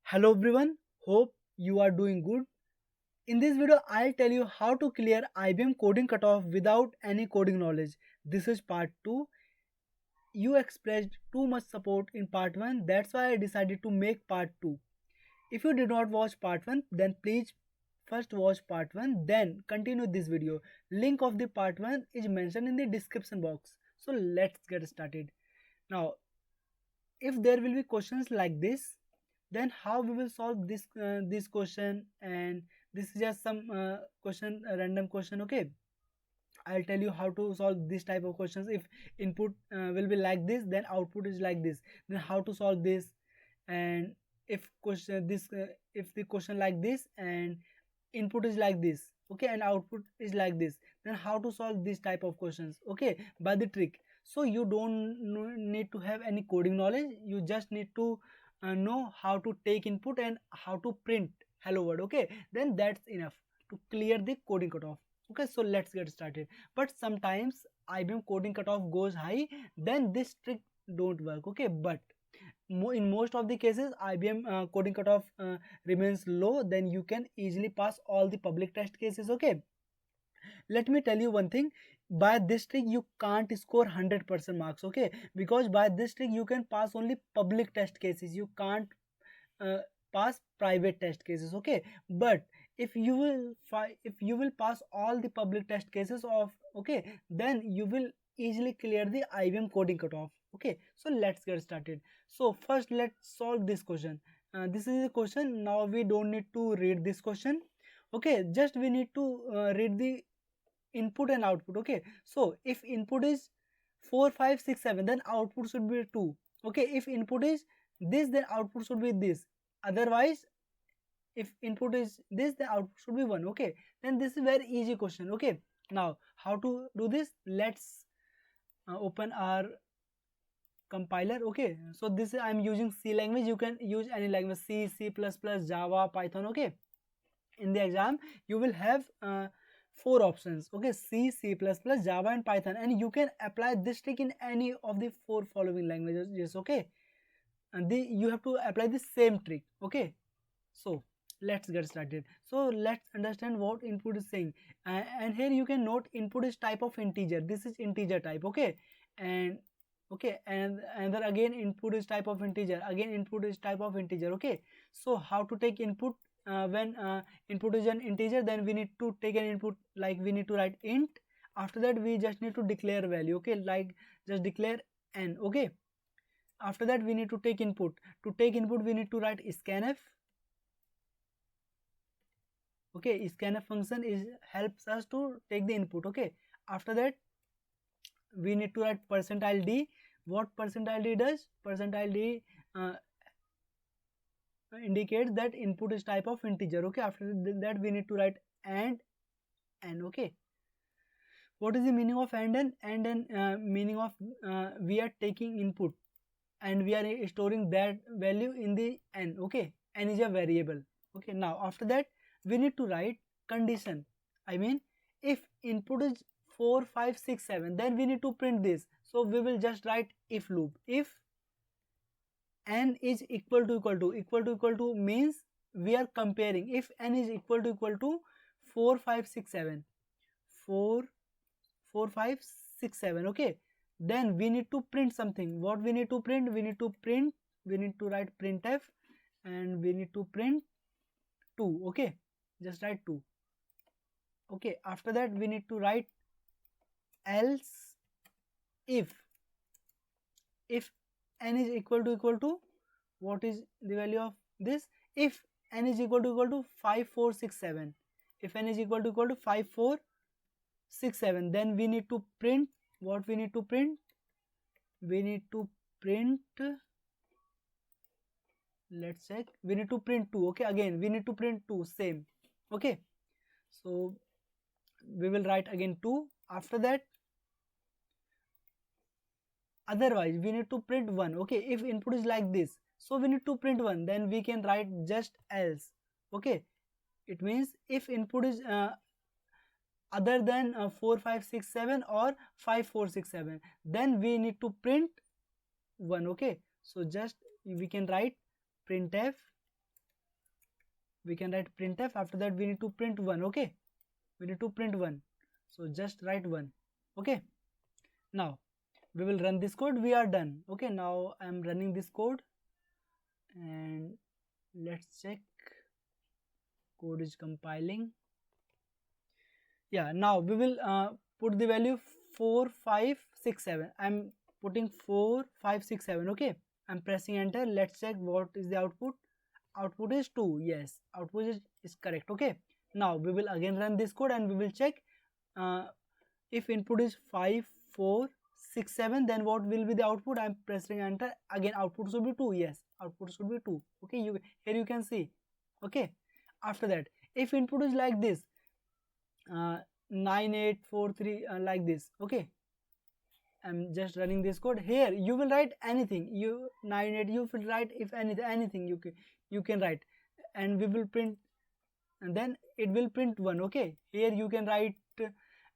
Hello everyone, hope you are doing good. In this video, I'll tell you how to clear IBM coding cutoff without any coding knowledge. This is part 2. You expressed too much support in part 1, that's why I decided to make part 2. If you did not watch part 1, then please first watch part 1, then continue this video. Link of the part 1 is mentioned in the description box. So let's get started. Now, if there will be questions like this, then how we will solve this question, and this is just some question, a random question. Okay, I'll tell you how to solve this type of questions. If input will be like this, then output is like this, then how to solve this. And if question this if the question like this and input is like this, okay, and output is like this, then how to solve this type of questions, okay, by the trick. So you don't need to have any coding knowledge, you just need to know how to take input and how to print hello world, okay, then that's enough to clear the coding cutoff. Okay, so let's get started. But sometimes IBM coding cutoff goes high, then this trick don't work, okay. But in most of the cases IBM coding cutoff remains low, then you can easily pass all the public test cases, okay. Let me tell you one thing, by this trick you can't score 100% marks, okay, because by this trick you can pass only public test cases, you can't uh, pass private test cases, okay. But if you will pass all the public test cases of, okay, then you will easily clear the IBM coding cutoff, okay. So let's get started. So first let's solve this question. This is the question. Now we don't need to read this question, okay, just we need to read the input and output, okay. So if input is 4 5 6 7, then output should be 2, okay. If input is this, then output should be this. Otherwise, if input is this, the output should be 1, okay. Then this is very easy question, okay. Now how to do this? Let's open our compiler, okay. So this I'm using C language, you can use any language, C, C++, Java, Python, okay. In the exam you will have four options, okay, C, C++, Java and Python, and you can apply this trick in any of the four following languages, yes, okay. And you have to apply the same trick, okay. So let's get started. So let's understand what input is saying. And here you can note input is type of integer, this is integer type, okay. And okay, and then again input is type of integer, again input is type of integer, okay. So how to take input? When input is an integer, then we need to take an input, like we need to write int. After that we just need to declare value, okay, like just declare n, okay. After that we need to take input. To take input we need to write scanf, okay. Scanf function is helps us to take the input, okay. After that we need to write percentile d. What percentile d does? Percentile d uh, indicates that input is type of integer, okay. After that we need to write and n, okay. What is the meaning of and meaning of we are taking input and we are storing that value in the n, okay. N is a variable, okay. Now after that we need to write condition. I mean, if input is 4 5 6 7, then we need to print this. So we will just write if loop. If n is equal to means we are comparing. If n is equal to 4 5 6 7, 4 4 5 6 7, okay, then we need to print something. What we need to print? We need to write printf, and we need to print 2, okay. Just write 2, okay. After that we need to write else if n is equal to what is the value of this? If n is equal to 5 4 6 7, if n is equal to 5 4 6 7, then we need to print. What we need to print? We need to print, let's check, we need to print 2, okay. Again we need to print 2, same, okay. So we will write again 2. After that, otherwise we need to print 1, okay. If input is like this, so we need to print 1, then we can write just else, okay. It means if input is other than 4 5 6 7 or 5 4 6 7, then we need to print 1, okay. So just we can write printf we can write printf. After that we need to print 1. Okay, we need to print 1, so just write 1. Okay, now we will run this code. We are done. Okay, now I am running this code and let's check. Code is compiling. Yeah, now we will put the value 4 5 6 7. I'm putting 4 5 6 7. Okay, I'm pressing enter. Let's check what is the output. Output is 2. Yes, output is correct. Okay, now we will again run this code and we will check uh, if input is 5 4 6 7, then what will be the output. I'm pressing enter again. Output should be 2. Yes, output should be 2. Okay, here you can see. Okay, after that, if input is like this, 9843, like this. Okay, I'm just running this code. Here you will write anything. You 98, you will write if anything you can write, and we will print, and then it will print 1. Okay, here you can write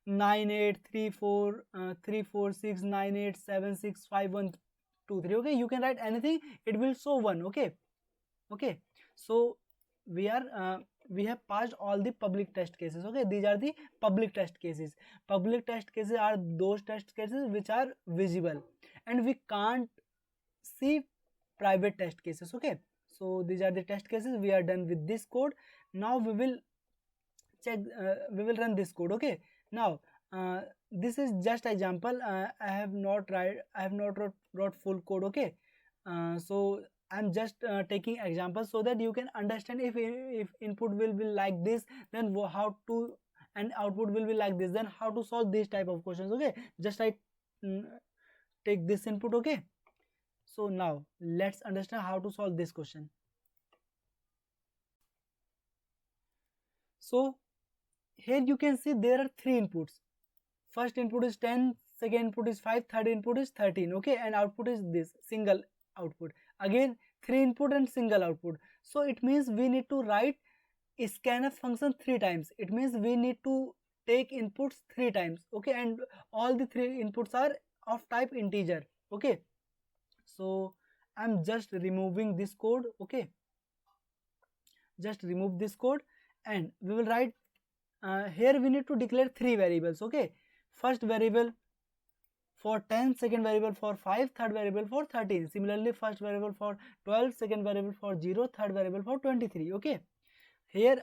9834 346 98765123. Okay, you can write anything, it will show 1. Okay, okay, so we have passed all the public test cases. Okay, these are the public test cases. Public test cases are those test cases which are visible, and we can't see private test cases. Okay, so these are the test cases. We are done with this code. Now we will check, we will run this code. Okay, now this is just example. I have not wrote full code. Okay, so I'm just taking examples so that you can understand. If input will be like this, then how to, and output will be like this, then how to solve these type of questions. Okay, just I take this input. Okay, so now let's understand how to solve this question. So here you can see there are 3 inputs. First input is 10, second input is 5, third input is 13. Okay, and output is this single output. Again 3 input and single output. So it means we need to write scanf function 3 times. It means we need to take inputs 3 times. Okay, and all the 3 inputs are of type integer. Okay, so I'm just removing this code. Okay, just remove this code, and we will write here we need to declare 3 variables. Okay, first variable for 10, second variable for 5, third variable for 13. Similarly, first variable for 12, second variable for 0, third variable for 23. Okay, here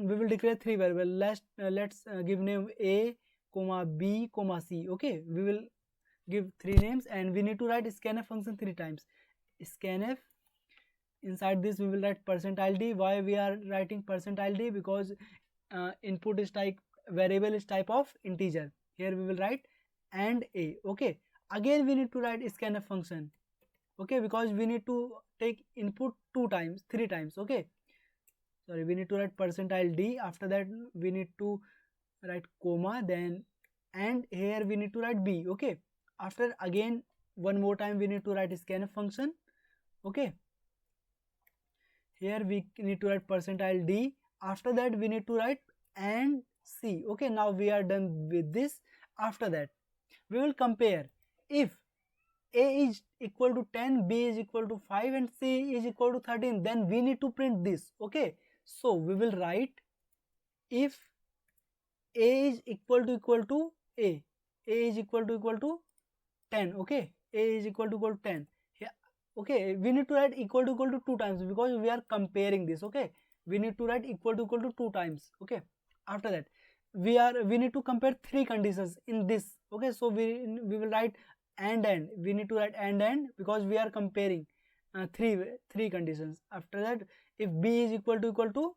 we will declare 3 variables. Let's give name a comma b comma c. Okay, we will give 3 names, and we need to write scanf function 3 times. Scanf, inside this we will write %d. Why we are writing %d? Because input is type, variable is type of integer. Here we will write and a. Okay, again we need to write scanf function. Okay, because we need to take input 2 times 3 times. Okay, sorry, we need to write %d. After that we need to write comma, then and here we need to write b. Okay, after again one more time we need to write scanf function. Okay, here we need to write %d. After that we need to write and c. Okay, now we are done with this. After that we will compare. If a is equal to 10, b is equal to 5, and c is equal to 13, then we need to print this. Okay, so we will write if a is equal to a is equal to 10. Okay, a is equal to 10. Yeah, okay, we need to write equal to 2 times because we are comparing this. Okay, we need to write equal to 2 times. Okay, after that we need to compare 3 conditions in this. Okay, so we will write and we need to write and because we are comparing three conditions. After that, if b is equal to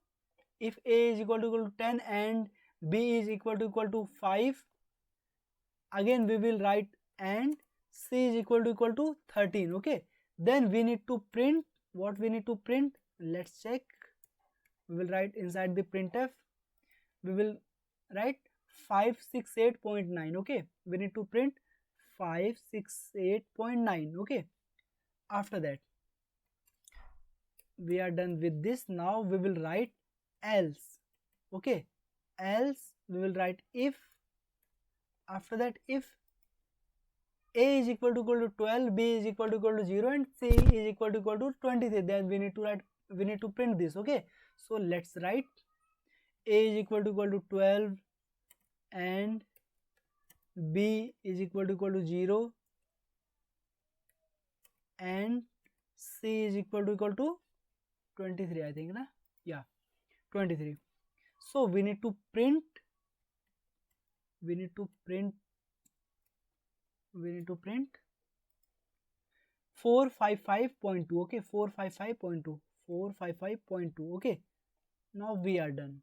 if a is equal to 10 and b is equal to 5, again we will write and c is equal to 13. Okay, then we need to print. What we need to print, let's check. We will write inside the printf, we will write 568.9. Okay, we need to print 568.9. Okay, after that we are done with this. Now we will write else. Okay, else we will write if. After that, if A is equal to 12, B is equal to 0, and C is equal to 23. Then we need to print this. Okay, so let's write A is equal to 12 and B is equal to 0 and C is equal to 23, I think, na? Yeah, 23. So we need to print 455.2. okay, 455.2. Okay, now we are done.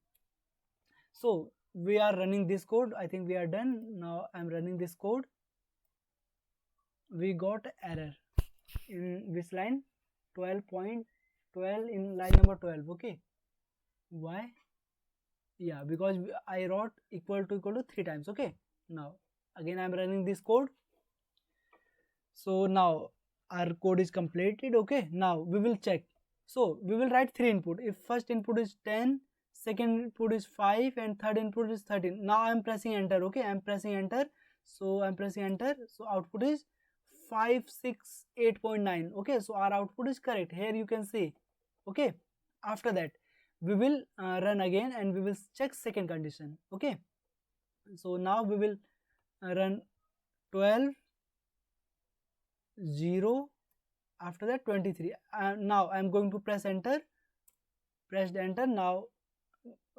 So we are running this code. I think we are done. Now I'm running this code. We got error in which line? 12.12 in line number 12. Okay, why? Yeah, because I wrote equal to 3 times. Okay, now again I'm running this code. So now our code is completed. Okay, now we will check. So we will write 3 input. If first input is 10, second input is 5, and third input is 13. Now I'm pressing enter. Okay, I'm pressing enter. So I'm pressing enter. So output is 568.9. okay, so our output is correct. Here you can see. Okay, after that we will run again and we will check second condition. Okay, so now we will run 12, 0, after that 23. Now I'm going to press enter. Pressed enter. Now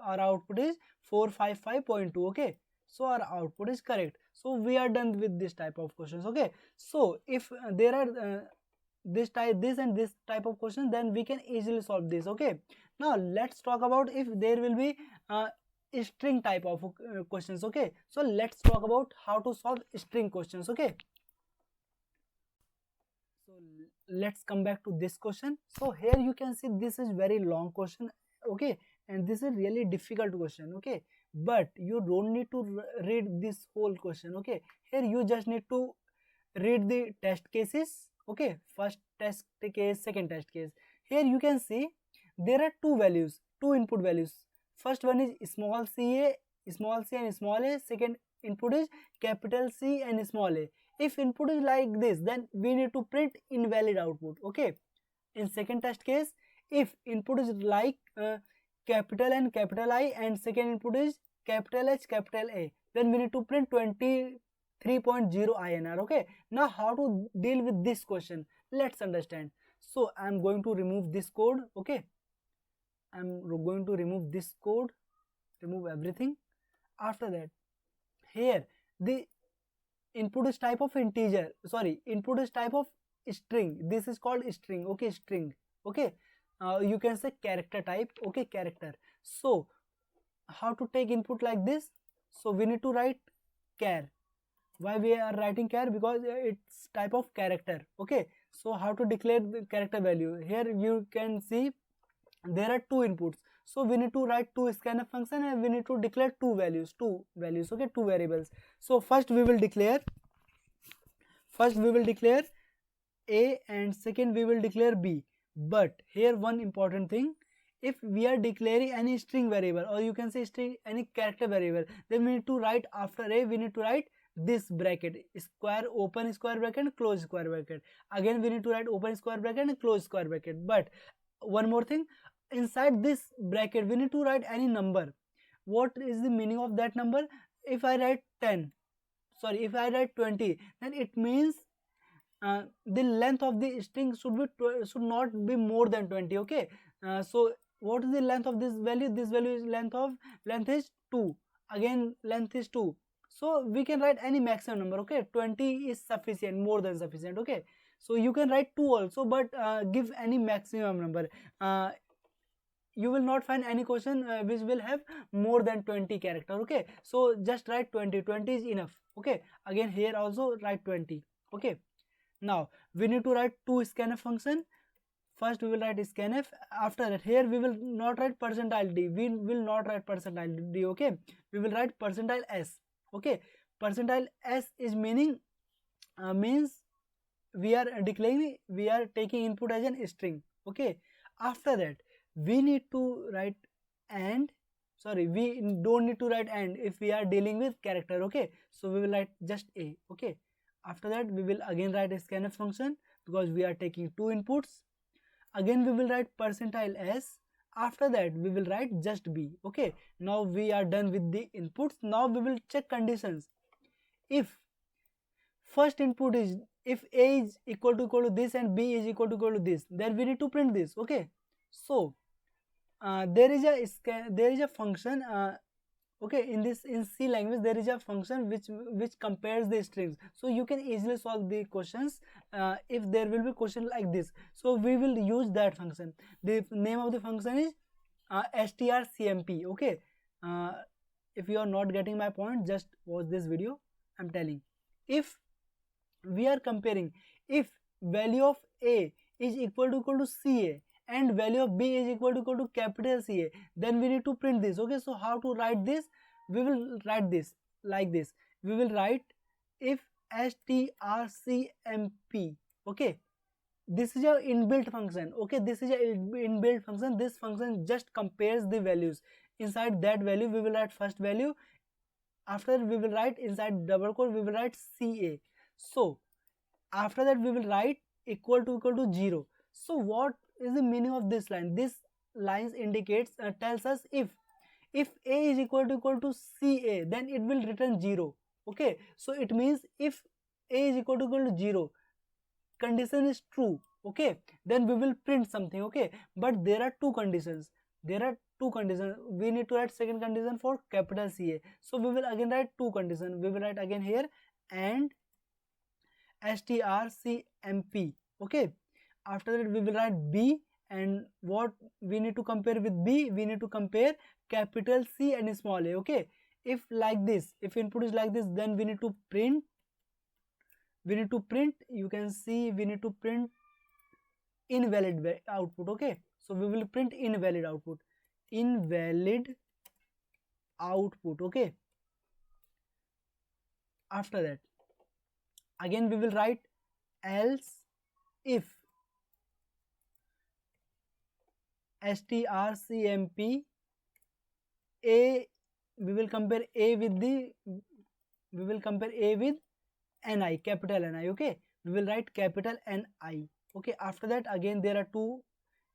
our output is 455.2. okay, so our output is correct. So we are done with this type of questions. Okay, so if there are this and this type of questions, then we can easily solve this. Okay, now let's talk about if there will be string type of questions. Okay, so let's talk about how to solve string questions. Okay, so let's come back to this question. So here you can see this is very long question. Okay, and this is really difficult question. Okay, but you don't need to read this whole question. Okay, here you just need to read the test cases. Okay, first test case, second test case. Here you can see there are two values, two input values. First one is small c and small a. Second input is capital C and small a. If input is like this, then we need to print invalid output. Okay, in second test case, if input is like capital N capital I and second input is capital H capital A, then we need to print 23.0 INR. Okay, now how to deal with this question? Let's understand. So I'm going to remove this code. Okay, I'm going to remove this code, remove everything. After that, here the input is type of integer, sorry, input is type of string. This is called string. Okay, string. Okay, you can say character type. Okay, character. So how to take input like this? So we need to write char. Why we are writing char? Because it's type of character. Okay, so how to declare the character value? Here you can see there are two inputs, so we need to write two scanf function and we need to declare two values. Okay, two variables. So first we will declare a and second we will declare b. But here one important thing, if we are declaring any string variable, or you can say string any character variable, then we need to write after a, we need to write this bracket, square, open square bracket, close square bracket. Again we need to write open square bracket and close square bracket. But one more thing, inside this bracket we need to write any number. What is the meaning of that number? If I write 10, sorry, if I write 20, then it means the length of the string should not be more than 20. Okay, so what is the length of this value? This value is length is 2. Again length is 2, so we can write any maximum number. Okay, 20 is sufficient, more than sufficient. Okay, so you can write 2 also, but give any maximum number. You will not find any question which will have more than 20 character. Okay, so just write 20. 20 is enough. Okay, again here also write 20. Okay, now we need to write two scanf function. First we will write scanf. After that, here we will not write percentile d, we will not write percentile d. Okay, we will write percentile s. Okay, percentile s is meaning means we are declaring, we are taking input as an string. Okay, after that we need to write and, sorry, we don't need to write and if we are dealing with character. Okay, so we will write just a. Okay, After that we will again write a scanf function because we are taking two inputs. Again we will write percentile s. After that we will write just b. Okay, now we are done with the inputs. Now we will check conditions. If first input is, if a is equal to this and b is equal to this, then we need to print this. Okay, so there is a function, okay, in C language there is a function which compares the strings, so you can easily solve the questions if there will be question like this. So we will use that function. The name of the function is strcmp. Okay, if you are not getting my point, just watch this video. I'm telling, if we are comparing, if value of a is equal to ca and value of b is equal to capital CA, then we need to print this. Okay, so how to write this? We will write this like this. We will write if strcmp. Okay, this is your inbuilt function. Okay, this is a inbuilt function. This function just compares the values. Inside that value we will write first value. After we will write inside double quote we will write CA. So after that we will write equal to 0. So what is the meaning of this line? This lines indicates tells us if a is equal to CA, then it will return 0. Okay, so it means if a is equal to 0, condition is true. Okay, then we will print something. Okay, but there are two conditions. We need to write second condition for capital CA. So we will again write two conditions. We will write again here and strcmp. Okay, after that we will write b, and what we need to compare with b? We need to compare capital C and small a. Okay, if like this, if input is like this, then we need to print, you can see we need to print invalid output. Okay, so we will print invalid output. Okay, after that again we will write else if strcmp a, we will compare a with ni, capital Ni. Okay, we will write capital Ni. Okay, after that again there are two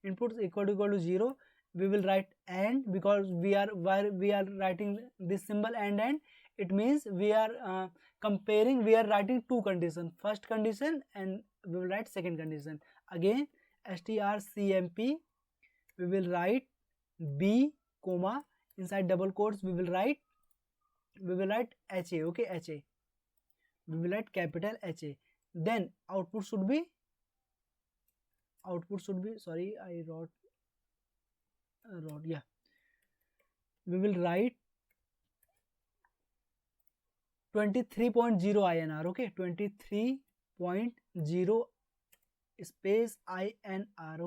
inputs equal to 0. We will write and, because we are writing this symbol and it means we are comparing, we are writing two conditions, first condition and we will write second condition. Again strcmp, we will write b comma, inside double quotes we will write ha. Okay, ha, we will write capital Ha. Then output should be, sorry, I wrote yeah, we will write 23.0 INR. Okay, 23.0 space INR.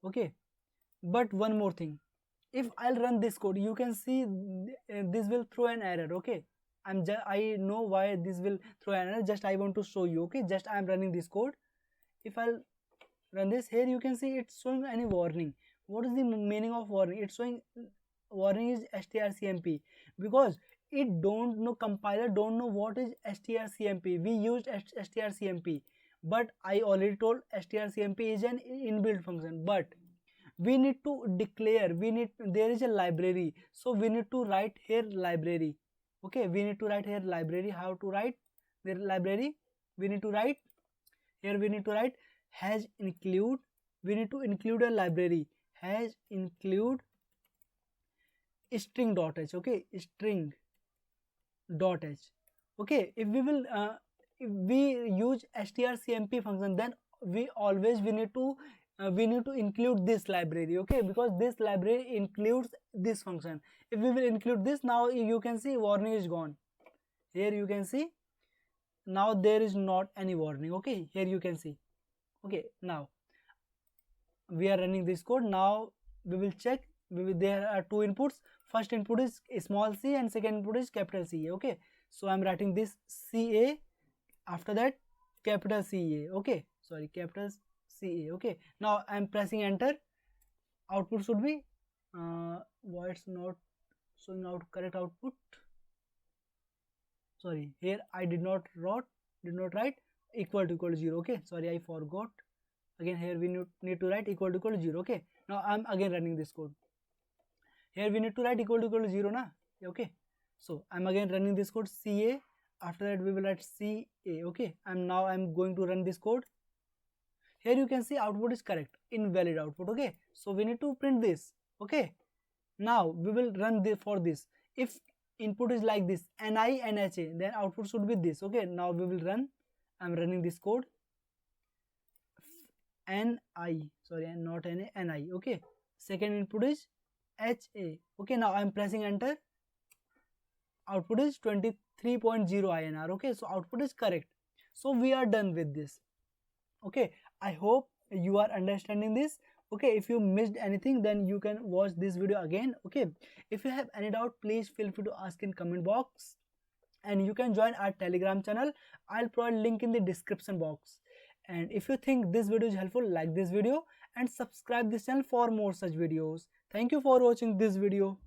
Okay, but one more thing, if I'll run this code, you can see this will throw an error. Okay, I know why this will throw an error, just I want to show you. Okay, just I am running this code. If I'll run this, here you can see it's showing any warning. What is the meaning of warning? It's showing warning is strcmp, because it don't know, compiler don't know what is strcmp. We used strcmp, but I already told strcmp is an inbuilt function, but we need to declare, there is a library, so we need to write here library. Okay, we need to write here library. How to write the library? We need to write has include, we need to include a library, has include string.h. Okay, string.h. Okay, if we will if we use strcmp function, then we need to include this library. Okay, because this library includes this function. If we will include this, now you can see warning is gone. Here you can see now there is not any warning. Okay, here you can see. Okay, now we are running this code. Now we will check. There are two inputs. First input is small c and second input is capital CA. Okay, so I'm writing this CA, after that capital CA. Okay, sorry, capital CA. Okay, now I'm pressing enter. Output should be why it's not showing out correct output. sorry, here I did not write equal to 0. Okay, sorry, I forgot. Again here we need to write equal to 0. Okay, now I'm again running this code. Here we need to write equal to 0 na. Okay, so I'm again running this code CA. After that we will write CA. Okay, I'm going to run this code. Here you can see output is correct, invalid output. Okay, so we need to print this. Okay, now we will run for this. If input is like this NI NHA, then output should be this. Okay, now we will run. I'm running this code. NI, sorry, not NA, NI. Okay, second input is HA. Okay, now I'm pressing enter. Output is 23.0 INR. Okay, so output is correct. So we are done with this. Okay, I hope you are understanding this. Okay, if you missed anything, then you can watch this video again. Okay, if you have any doubt, please feel free to ask in comment box, and you can join our Telegram channel. I'll provide link in the description box. And if you think this video is helpful, like this video and subscribe this channel for more such videos. Thank you for watching this video.